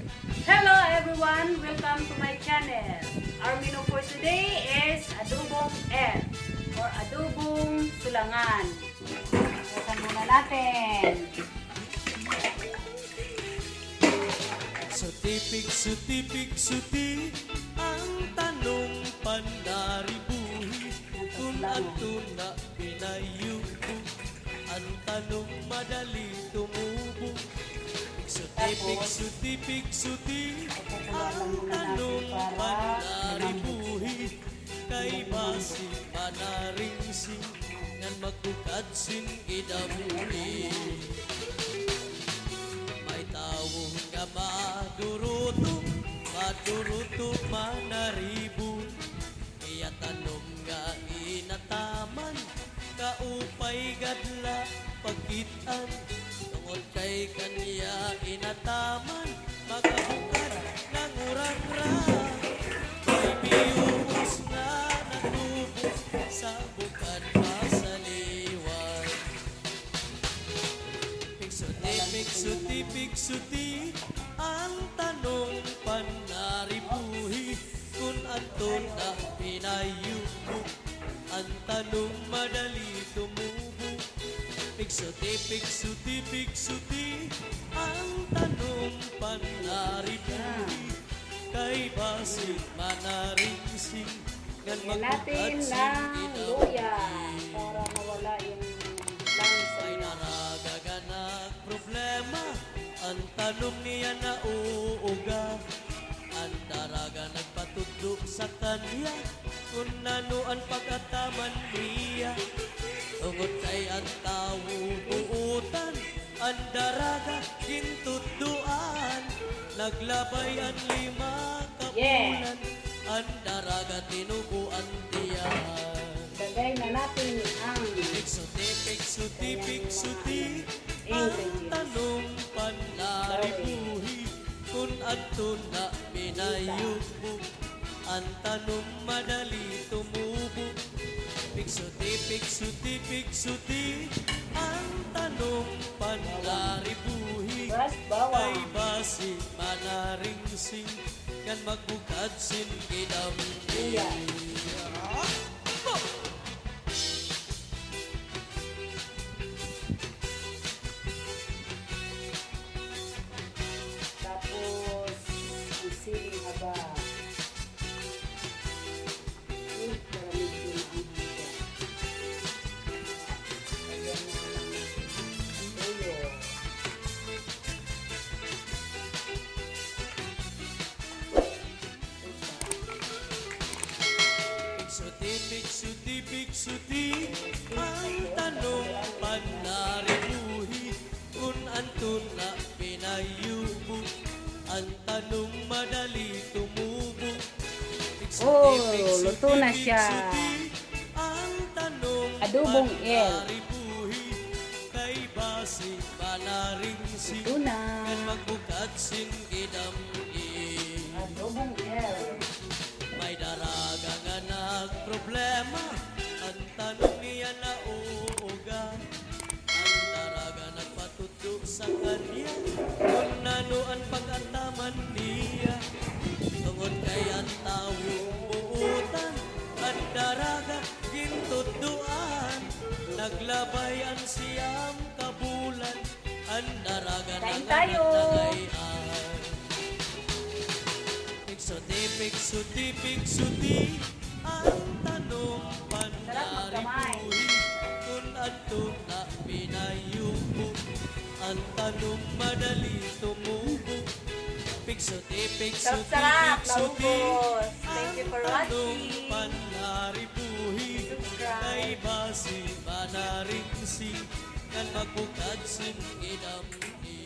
Hello everyone! Welcome to my channel. Our menu for today is adobong L or adobong sulangan. Buksan muna natin. Sutipik, ang tanong panaribuhi kung ato na pinayuko, ang tanong madali tumubo. Sutipik, ang tanong panaribuhi kay basi manaringsing ngan magkukadsin idamuhi. May tawong nga maduruto manaribu, iya tanong nga inataman kaupay gadla pagkitan, tungod kay kaniya inataman makabukad ng urang-rang. May biyuhos na natubo sa bukad pasaliwan. Piksuti, ang tanong panaribuhi kung anton na pinayubo, ang tanong madali tumubo. Piksuti, ang tanong panaribuhi kay basi manaringsing ngan Lagyan natin ng luya para mawala yung langis. ay naragaganak problema, ang tanong niya na uuga, ang daraga nagpatudlo sa kanya kung nano ang pagkataman niya, tungod kay ang tao buutan, ang daraga gintudluan, naglabay ang 5 kapulan, ang daraga tinubuan tiyan. Lagay na natin ang Piksuti, ang tanong panaribuhi kung ato na pinayubo, ang tanong madali tumubo. Piksuti, ang tanong panaribuhi kay basi manaringsing kan magbukad sin kidamdi. tapos ang siling haba. Yun, para medyo maanghang siya. Lagyan mo lang ang tuyo. Piksuti, ang tanong panaribuhi kung anton na pinayubo, ang tanong madali tumubo. Oh, luto na siya. Ang tanong Adobong L. panaribuhi kay basi manaringsing Luto na. kan magbukad sin kidamgi. Adobong L. May daraga nga nagproblema, ang tanong niya na uuga, ang daraga nagpatutlo sa kanya kung nano ang pag-antaman niya, tungod kay ang tawong buutan, ang daraga gintudluan, naglabay ang siyam kabulan, ang daraga Kain tayo. nangagayan. Piksuti, ang tanong panaribuhi kung ato na pinayubo, ang tanong madali tumubo. Piksuti, Sarap-sarap, naubos. Thank you for ang tanong watching. panaribuhi Subscribe. kay basi manaringsing ngan magbukad sin kidamdi.